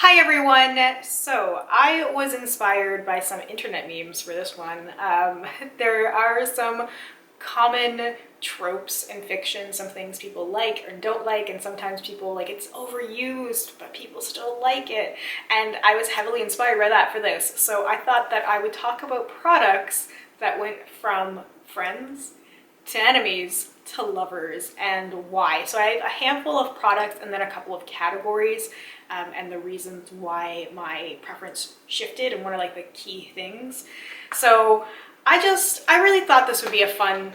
Hi everyone! So I was inspired by some internet memes for this one. There are some common tropes in fiction, some things people like or don't like, and sometimes people like it's overused, but people still like it. And I was heavily inspired by that for this. So I thought that I would talk about products that went from friends to enemies to lovers and why. So I have a handful of products and then a couple of categories and the reasons why my preference shifted and what are like the key things. So I really thought this would be a fun,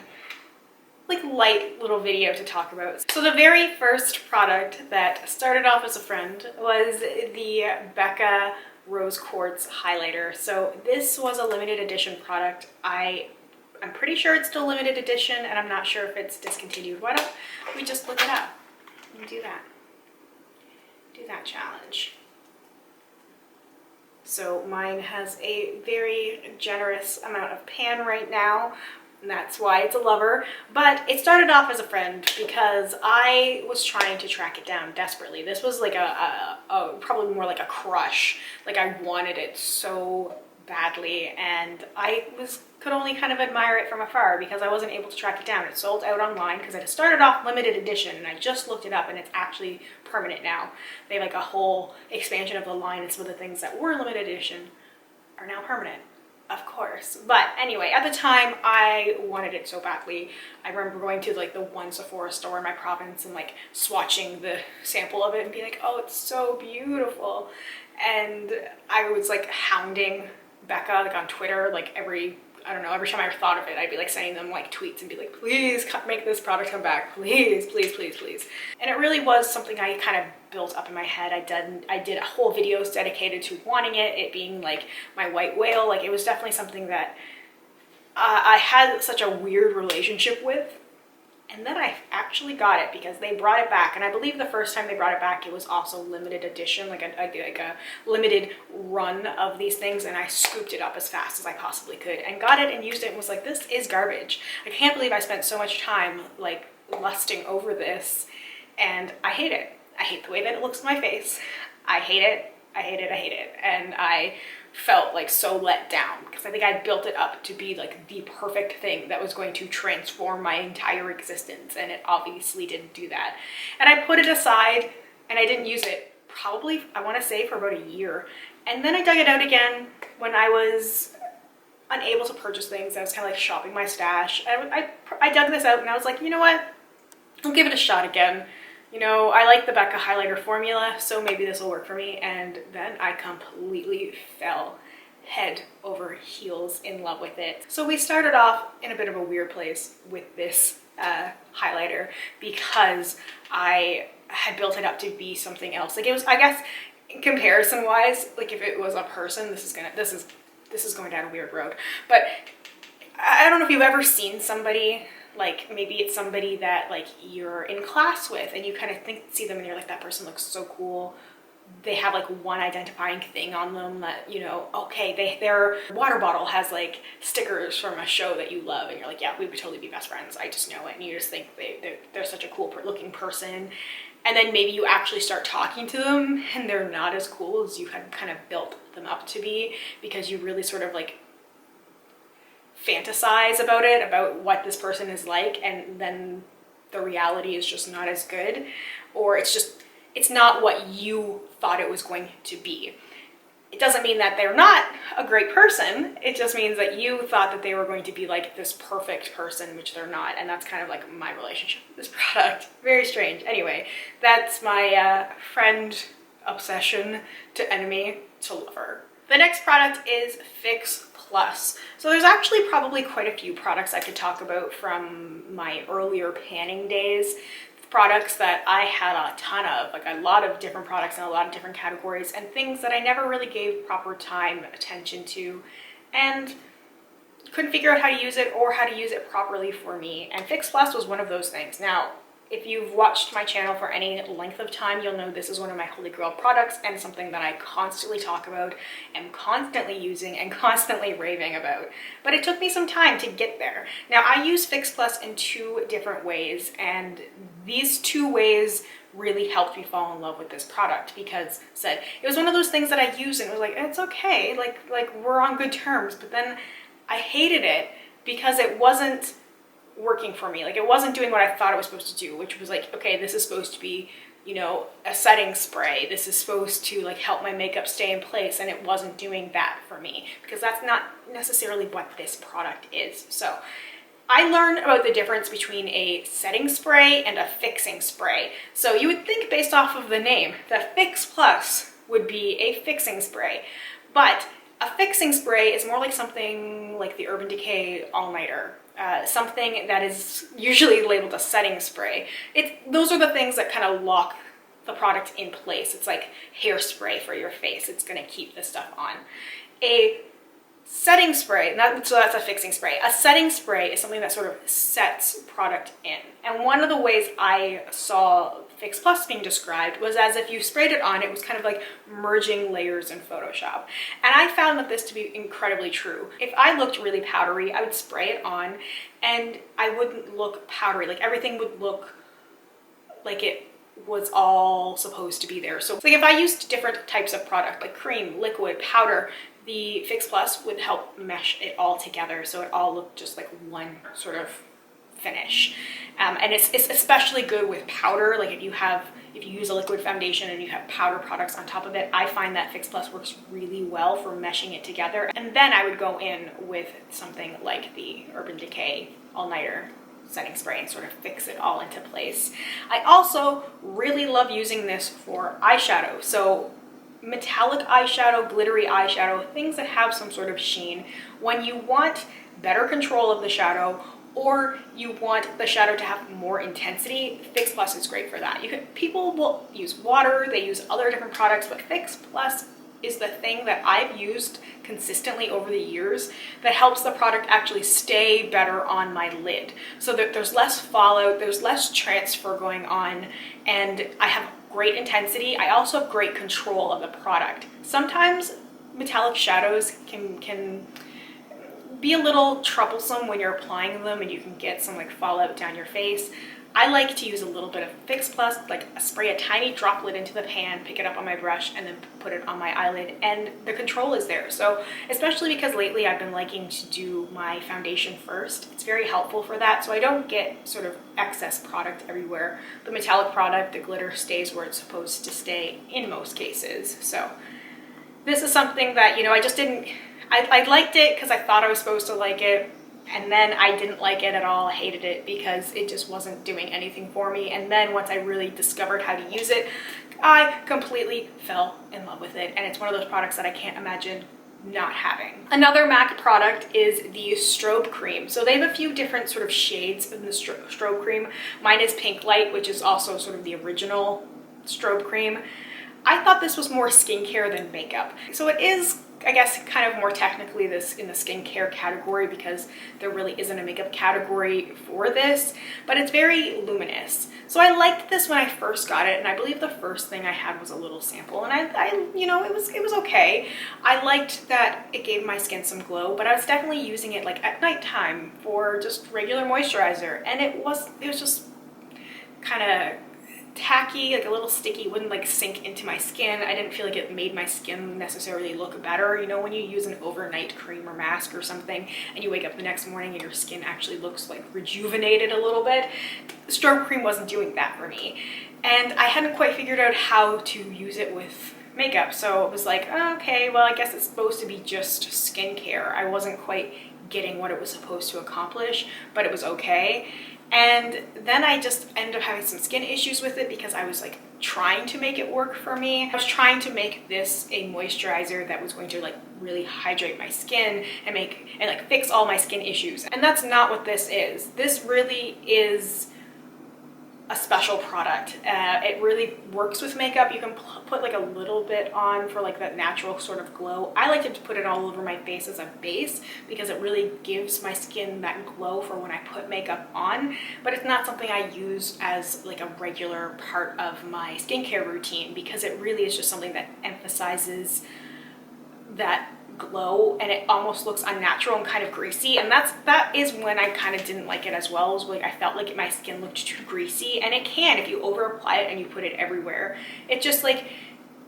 like light little video to talk about. So the very first product that started off as a friend was the Becca Rose Quartz highlighter. So this was a limited edition product. I'm pretty sure it's still limited edition, and I'm not sure if it's discontinued. Why don't we just look it up and do that? Do that challenge. So mine has a very generous amount of pan right now, and that's why it's a lover. But it started off as a friend because I was trying to track it down desperately. This was like probably more like a crush. Like I wanted it so badly, and I could only kind of admire it from afar because I wasn't able to track it down. It sold out online because it started off limited edition, and I just looked it up and it's actually permanent now. They have like a whole expansion of the line, and some of the things that were limited edition are now permanent, of course. But anyway, at the time I wanted it so badly. I remember going to like the one Sephora store in my province and like swatching the sample of it and being like, oh, it's so beautiful. And I was like hounding Becca like on Twitter, like every time I thought of it, I'd be like sending them like tweets and be like, please make this product come back, please, please, please, please. And it really was something I kind of built up in my head. I did a whole video dedicated to wanting it being like my white whale. Like it was definitely something that I had such a weird relationship with. And then I actually got it because they brought it back. And I believe the first time they brought it back, it was also limited edition, like a limited run of these things. And I scooped it up as fast as I possibly could and got it and used it and was like, this is garbage. I can't believe I spent so much time like lusting over this. And I hate it. I hate the way that it looks in my face. I hate it. I hate it. I hate it. And I felt like so let down because I think I built it up to be like the perfect thing that was going to transform my entire existence, and it obviously didn't do that. And I put it aside and I didn't use it probably, I want to say, for about a year. And then I dug it out again when I was unable to purchase things. I was kind of like shopping my stash. I dug this out and I was like, you know what, I'll give it a shot again. You know, I like the Becca highlighter formula, so maybe this will work for me. And then I completely fell head over heels in love with it. So we started off in a bit of a weird place with this highlighter because I had built it up to be something else. Like it was, I guess, comparison wise, like if it was a person, this is going down a weird road. But I don't know if you've ever seen somebody, like maybe it's somebody that like you're in class with and you kind of see them and you're like, that person looks so cool. They have like one identifying thing on them that, you know, okay, their water bottle has like stickers from a show that you love, and you're like, yeah, we would totally be best friends. I just know it. And you just think they're such a cool looking person. And then maybe you actually start talking to them and they're not as cool as you had kind of built them up to be, because you really sort of like fantasize about it, about what this person is like, and then the reality is just not as good, or it's not what you thought it was going to be. It doesn't mean that they're not a great person. It just means that you thought that they were going to be like this perfect person, which they're not. And that's kind of like my relationship with this product. Very strange. Anyway, that's my friend obsession to enemy to lover. The next product is Fix Plus. So there's actually probably quite a few products I could talk about from my earlier panning days. Products that I had a ton of, like a lot of different products in a lot of different categories, and things that I never really gave proper time, attention to, and couldn't figure out how to use it or how to use it properly for me. And Fix Plus was one of those things. Now, if you've watched my channel for any length of time, you'll know this is one of my holy grail products and something that I constantly talk about, am constantly using, and constantly raving about. But it took me some time to get there. Now, I use Fix Plus in two different ways, and these two ways really helped me fall in love with this product, because it was one of those things that I used and it was like, it's okay, like we're on good terms, but then I hated it because it wasn't working for me. Like, it wasn't doing what I thought it was supposed to do, which was like, okay, this is supposed to be, you know, a setting spray. This is supposed to like help my makeup stay in place, and it wasn't doing that for me, because that's not necessarily what this product is. So I learned about the difference between a setting spray and a fixing spray. So you would think, based off of the name, that Fix Plus would be a fixing spray, but a fixing spray is more like something like the Urban Decay All-Nighter, something that is usually labeled a setting spray. Those are the things that kind of lock the product in place. It's like hairspray for your face. It's going to keep this stuff on. A setting spray, so that's a fixing spray. A setting spray is something that sort of sets product in. And one of the ways I saw Fix Plus being described was as if you sprayed it on, it was kind of like merging layers in Photoshop. And I found that this to be incredibly true. If I looked really powdery, I would spray it on and I wouldn't look powdery. Like, everything would look like it was all supposed to be there. So like, if I used different types of product, like cream, liquid, powder, the Fix Plus would help mesh it all together so it all looked just like one sort of finish. And it's especially good with powder. Like, if you use a liquid foundation and you have powder products on top of it, I find that Fix Plus works really well for meshing it together. And then I would go in with something like the Urban Decay All-Nighter setting spray and sort of fix it all into place. I also really love using this for eyeshadow. So metallic eyeshadow, glittery eyeshadow, things that have some sort of sheen. When you want better control of the shadow, or you want the shadow to have more intensity, Fix Plus is great for that. People will use water, they use other different products, but Fix Plus is the thing that I've used consistently over the years that helps the product actually stay better on my lid. So that there's less fallout, there's less transfer going on, and I have great intensity. I also have great control of the product. Sometimes metallic shadows can be a little troublesome when you're applying them and you can get some like fallout down your face. I like to use a little bit of Fix Plus, like spray a tiny droplet into the pan, pick it up on my brush, and then put it on my eyelid, and the control is there. So especially because lately I've been liking to do my foundation first, it's very helpful for that, so I don't get sort of excess product everywhere. The metallic product, the glitter, stays where it's supposed to stay in most cases. So this is something that, you know, I liked it because I thought I was supposed to like it, and then I didn't like it at all. I hated it because it just wasn't doing anything for me. And then once I really discovered how to use it, I completely fell in love with it. And it's one of those products that I can't imagine not having. Another MAC product is the strobe cream. So they have a few different sort of shades in the strobe cream. Mine is Pink Light, which is also sort of the original strobe cream. I thought this was more skincare than makeup. So it is, I guess, kind of more technically this in the skincare category, because there really isn't a makeup category for this, but it's very luminous. So I liked this when I first got it, and I believe the first thing I had was a little sample, and I you know, it was okay. I liked that it gave my skin some glow, but I was definitely using it like at nighttime for just regular moisturizer, and it was just kind of tacky, like a little sticky, wouldn't like sink into my skin. I didn't feel like it made my skin necessarily look better. You know, when you use an overnight cream or mask or something and you wake up the next morning and your skin actually looks like rejuvenated a little bit, strobe cream wasn't doing that for me. And I hadn't quite figured out how to use it with makeup, so it was like, oh, okay, well, I guess it's supposed to be just skincare. I wasn't quite getting what it was supposed to accomplish, but it was okay. And then I just ended up having some skin issues with it because I was like trying to make it work for me. I was trying to make this a moisturizer that was going to like really hydrate my skin and like fix all my skin issues. And that's not what this is. This really is a special product. It really works with makeup. You can put like a little bit on for like that natural sort of glow. I like to put it all over my face as a base because it really gives my skin that glow for when I put makeup on, but it's not something I use as like a regular part of my skincare routine because it really is just something that emphasizes that glow, and it almost looks unnatural and kind of greasy, and that is when I kind of didn't like it as well. It was like I felt like my skin looked too greasy, and it can if you over apply it and you put it everywhere. It just like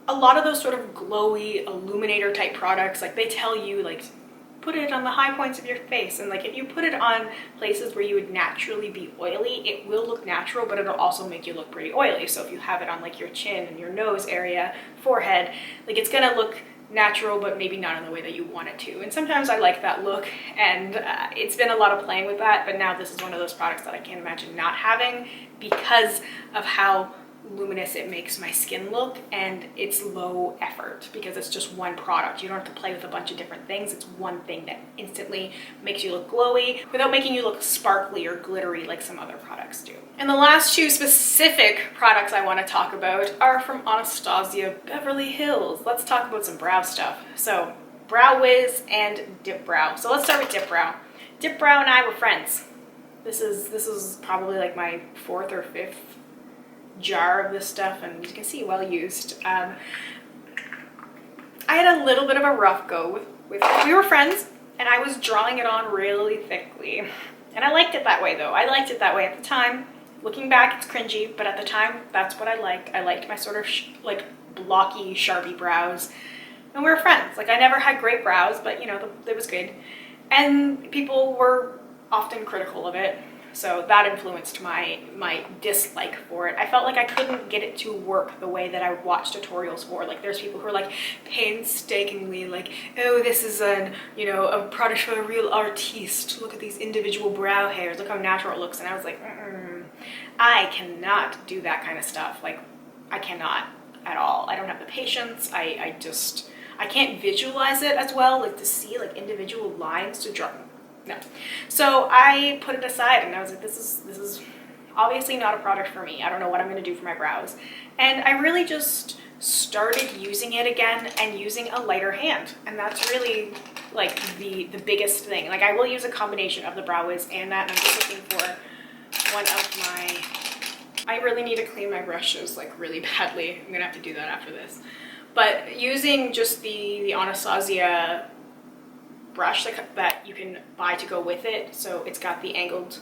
a lot of those sort of glowy illuminator type products, like they tell you like put it on the high points of your face, and like if you put it on places where you would naturally be oily, it will look natural, but it'll also make you look pretty oily. So if you have it on like your chin and your nose area, forehead, like it's gonna look natural, but maybe not in the way that you want it to. And sometimes I like that look, and it's been a lot of playing with that, but now this is one of those products that I can't imagine not having because of how luminous it makes my skin look, and it's low effort because it's just one product. You don't have to play with a bunch of different things. It's one thing that instantly makes you look glowy without making you look sparkly or glittery like some other products do. And the last two specific products I want to talk about are from Anastasia Beverly Hills. Let's talk about some brow stuff. So Brow Wiz and Dip Brow. So let's start with Dip Brow. Dip Brow and I were friends. This is probably like my 4th or 5th jar of this stuff, and you can see well used. I had a little bit of a rough go with we were friends, and I was drawing it on really thickly, and I liked it that way though. I liked it that way at the time. Looking back, it's cringy, but at the time, that's what I liked. I liked my sort of like blocky, sharpie brows, and we were friends. Like I never had great brows, but you know, it was good, and people were often critical of it. So that influenced my dislike for it. I felt like I couldn't get it to work the way that I would watch tutorials for. Like there's people who are like painstakingly like, oh, this is a product for a real artiste. Look at these individual brow hairs. Look how natural it looks. And I was like, I cannot do that kind of stuff. Like I cannot at all. I don't have the patience. I can't visualize it as well. Like to see like individual lines to draw. No. So I put it aside, and I was like, this is obviously not a product for me. I don't know what I'm going to do for my brows. And I really just started using it again and using a lighter hand. And that's really like the biggest thing. Like I will use a combination of the Brow Wiz and that, and I'm just looking for one of my, I really need to clean my brushes like really badly. I'm going to have to do that after this. But using just the Anastasia brush that you can buy to go with it, so it's got the angled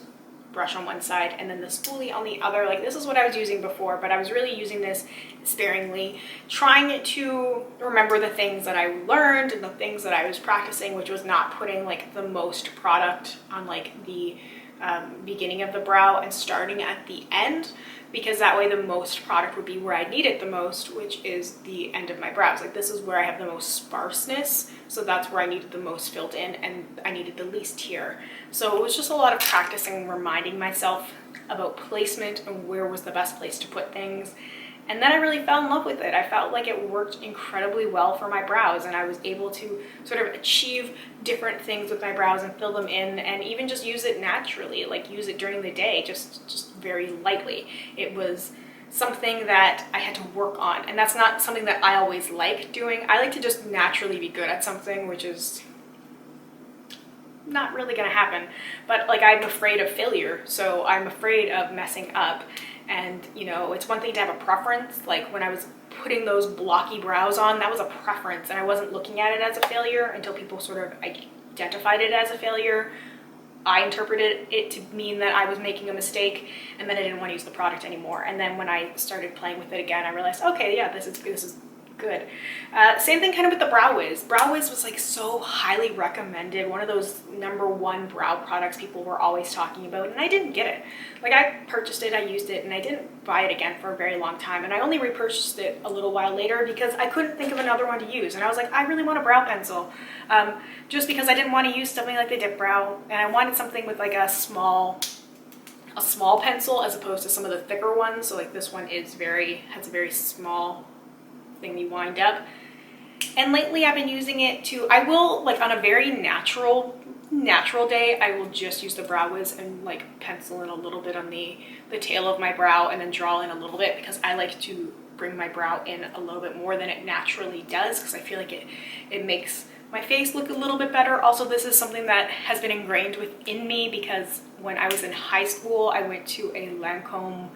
brush on one side and then the spoolie on the other. Like this is what I was using before, but I was really using this sparingly, trying to remember the things that I learned and the things that I was practicing, which was not putting like the most product on like the beginning of the brow and starting at the end, because that way the most product would be where I need it the most, which is the end of my brows. Like this is where I have the most sparseness, so that's where I needed the most filled in, and I needed the least here. So it was just a lot of practicing, reminding myself about placement and where was the best place to put things. And then I really fell in love with it. I felt like it worked incredibly well for my brows, and I was able to sort of achieve different things with my brows and fill them in, and even just use it naturally, like use it during the day, just very lightly. It was something that I had to work on, and that's not something that I always like doing. I like to just naturally be good at something, which is not really gonna happen. But like I'm afraid of failure, so I'm afraid of messing up. And you know, it's one thing to have a preference. Like when I was putting those blocky brows on, that was a preference, and I wasn't looking at it as a failure until people sort of identified it as a failure. I interpreted it to mean that I was making a mistake, and then I didn't want to use the product anymore. And then when I started playing with it again, I realized, okay, yeah, this is good. Same thing kind of with the Brow Wiz. Brow Wiz was like so highly recommended, one of those #1 brow products people were always talking about, and I didn't get it. Like I purchased it, I used it, and I didn't buy it again for a very long time, and I only repurchased it a little while later because I couldn't think of another one to use, and I was like, I really want a brow pencil, just because I didn't want to use something like the Dip Brow, and I wanted something with like a small pencil as opposed to some of the thicker ones. So like this one has a very small thing you wind up. And lately I've been using it to, I will like on a very natural day, I will just use the Brow Wiz and like pencil in a little bit on the tail of my brow and then draw in a little bit, because I like to bring my brow in a little bit more than it naturally does, because I feel like it makes my face look a little bit better. Also, this is something that has been ingrained within me because when I was in high school, I went to a Lancome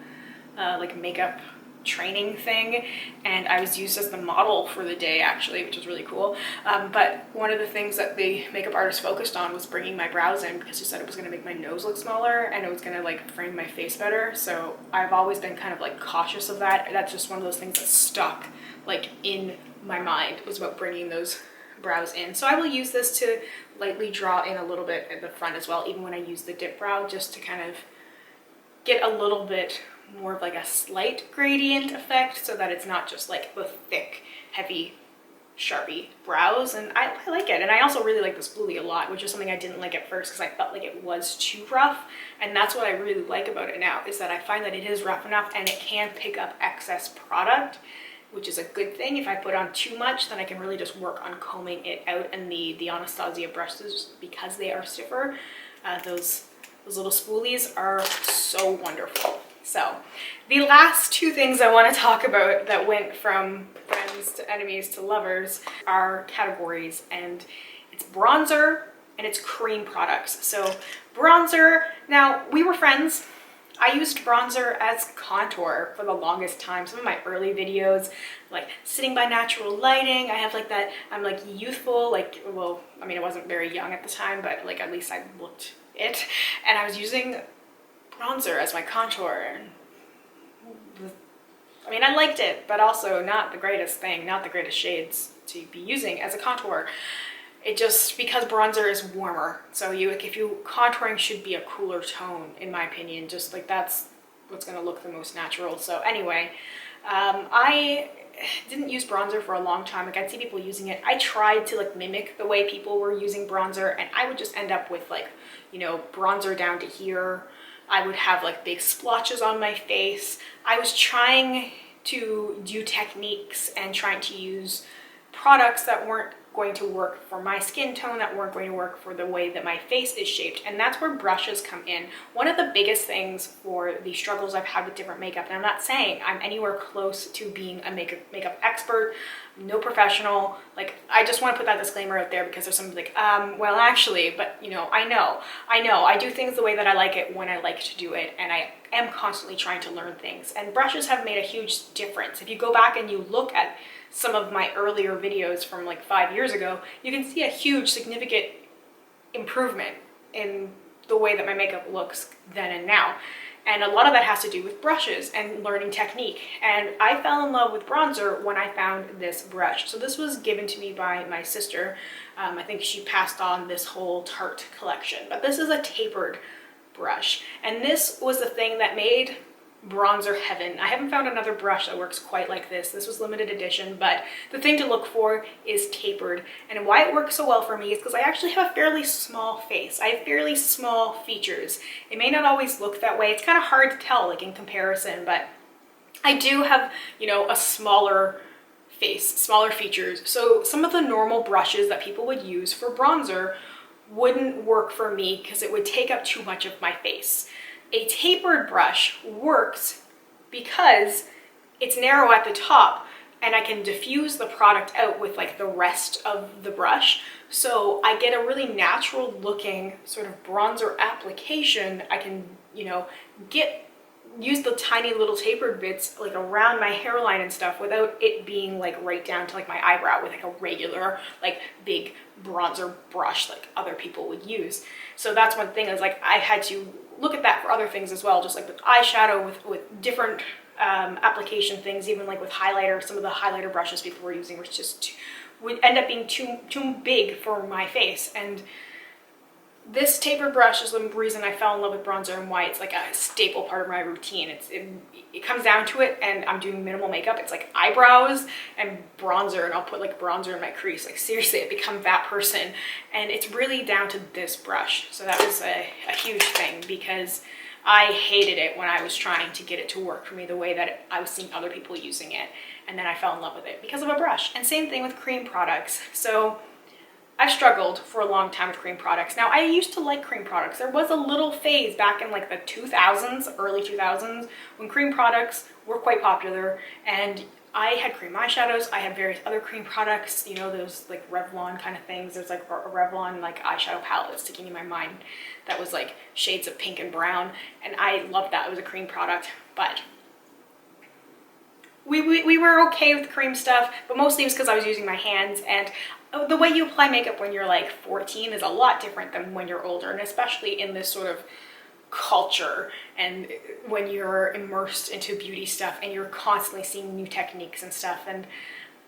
like makeup training thing, and I was used as the model for the day actually, which was really cool. But one of the things that the makeup artist focused on was bringing my brows in, because she said it was going to make my nose look smaller and it was going to like frame my face better. So I've always been kind of like cautious of that. That's just one of those things that stuck like in my mind, was about bringing those brows in. So I will use this to lightly draw in a little bit at the front as well, even when I use the dip brow, just to kind of get a little bit more of like a slight gradient effect, so that it's not just like the thick, heavy, sharpie brows. And I like it. And I also really like this bluey a lot, which is something I didn't like at first because I felt like it was too rough. And that's what I really like about it now, is that I find that it is rough enough and it can pick up excess product, which is a good thing. If I put on too much, then I can really just work on combing it out. And the Anastasia brushes, because they are stiffer, those little spoolies are so wonderful. So the last two things I want to talk about that went from friends to enemies to lovers are categories, and it's bronzer and it's cream products. So bronzer, now we were friends. I used bronzer as contour for the longest time. Some of my early videos, like sitting by natural lighting, I have like that, I'm like youthful, like, well, I mean, I wasn't very young at the time, but like at least I looked it. And I was using bronzer as my contour. And I mean, I liked it, but also not the greatest thing, not the greatest shades to be using as a contour. It just, because bronzer is warmer, so if you contouring should be a cooler tone, in my opinion. Just like that's what's going to look the most natural. So anyway, I didn't use bronzer for a long time. Like, I'd see people using it. I tried to like mimic the way people were using bronzer, and I would just end up with like, you know, bronzer down to here. I would have like big splotches on my face. I was trying to do techniques and trying to use products that weren't going to work for my skin tone, that weren't going to work for the way that my face is shaped. And that's where brushes come in. One of the biggest things for the struggles I've had with different makeup, and I'm not saying I'm anywhere close to being a makeup expert, no professional, like, I just want to put that disclaimer out there, because there's somebody like, well, actually, but you know, I do things the way that I like it when I like to do it, and I am constantly trying to learn things. And brushes have made a huge difference. If you go back and you look at some of my earlier videos from like 5 years ago, you can see a huge significant improvement in the way that my makeup looks then and now. And a lot of that has to do with brushes and learning technique. And I fell in love with bronzer when I found this brush. So this was given to me by my sister. I think she passed on this whole Tarte collection, but this is a tapered brush. And this was the thing that made bronzer heaven. I haven't found another brush that works quite like this. This was limited edition, but the thing to look for is tapered. And why it works so well for me is because I actually have a fairly small face. I have fairly small features. It may not always look that way. It's kind of hard to tell, like in comparison, but I do have, you know, a smaller face, smaller features. So some of the normal brushes that people would use for bronzer wouldn't work for me because it would take up too much of my face. A tapered brush works because it's narrow at the top, and I can diffuse the product out with like the rest of the brush. So I get a really natural looking sort of bronzer application. I can, you know, use the tiny little tapered bits like around my hairline and stuff without it being like right down to like my eyebrow with like a regular like big bronzer brush like other people would use. So that's one thing, is like I had to look at that for other things as well, just like with eyeshadow, with different application things, even like with highlighter. Some of the highlighter brushes people were using would end up being too big for my face. And this tapered brush is the reason I fell in love with bronzer and why it's like a staple part of my routine. It comes down to it, and I'm doing minimal makeup. It's like eyebrows and bronzer, and I'll put like bronzer in my crease. Like seriously, I've become that person. And it's really down to this brush. So that was a huge thing, because I hated it when I was trying to get it to work for me the way that I was seeing other people using it. And then I fell in love with it because of a brush. And same thing with cream products. So I've struggled for a long time with cream products. Now, I used to like cream products. There was a little phase back in like the 2000s, early 2000s, when cream products were quite popular, and I had cream eyeshadows. I had various other cream products, you know, those like Revlon kind of things. There's like a Revlon like eyeshadow palette that's sticking in my mind that was like shades of pink and brown, and I loved that. It was a cream product, but we were okay with cream stuff, but mostly it was because I was using my hands, and the way you apply makeup when you're like 14 is a lot different than when you're older, and especially in this sort of culture and when you're immersed into beauty stuff and you're constantly seeing new techniques and stuff, and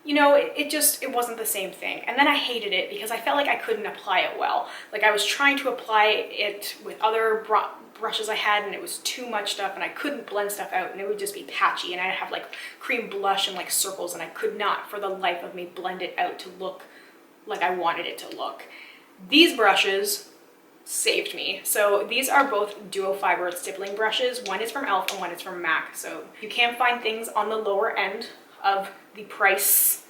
you know, it wasn't the same thing. And then I hated it because I felt like I couldn't apply it well. Like I was trying to apply it with other brushes I had, and it was too much stuff, and I couldn't blend stuff out, and it would just be patchy, and I'd have like cream blush and like circles, and I could not for the life of me blend it out to look like I wanted it to look. These brushes saved me. So these are both duo fiber stippling brushes. One is from Elle and one is from MAC. So you can find things on the lower end of the price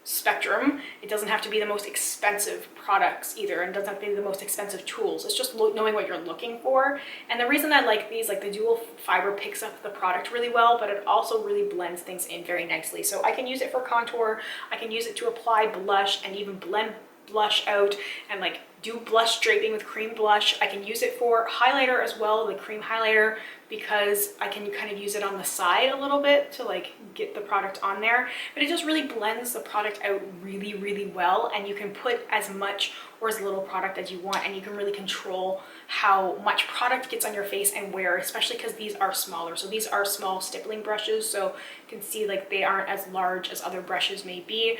spectrum. It doesn't have to be the most expensive products either, and doesn't have to be the most expensive tools. It's just knowing what you're looking for. And the reason I like these, like the dual fiber picks up the product really well, but it also really blends things in very nicely. So I can use it for contour, I can use it to apply blush and even blend blush out and like do blush draping with cream blush. I can use it for highlighter as well, the cream highlighter, because I can kind of use it on the side a little bit to like get the product on there. But it just really blends the product out really, really well, and you can put as much or as little product as you want, and you can really control how much product gets on your face and where, especially because these are smaller. So these are small stippling brushes, so you can see like they aren't as large as other brushes may be.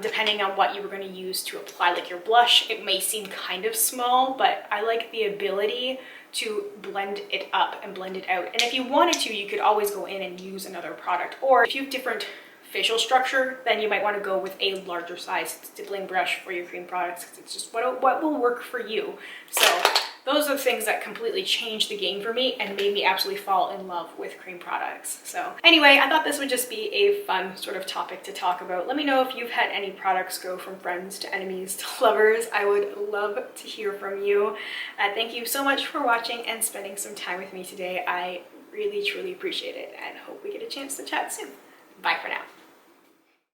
Depending on what you were going to use to apply like your blush, it may seem kind of small, but I like the ability to blend it up and blend it out. And if you wanted to, you could always go in and use another product. Or if you have different facial structure, then you might want to go with a larger size stippling brush for your cream products, because it's just what will work for you. So those are the things that completely changed the game for me and made me absolutely fall in love with cream products. So anyway, I thought this would just be a fun sort of topic to talk about. Let me know if you've had any products go from friends to enemies to lovers. I would love to hear from you. Thank you so much for watching and spending some time with me today. I really, truly appreciate it, and hope we get a chance to chat soon. Bye for now.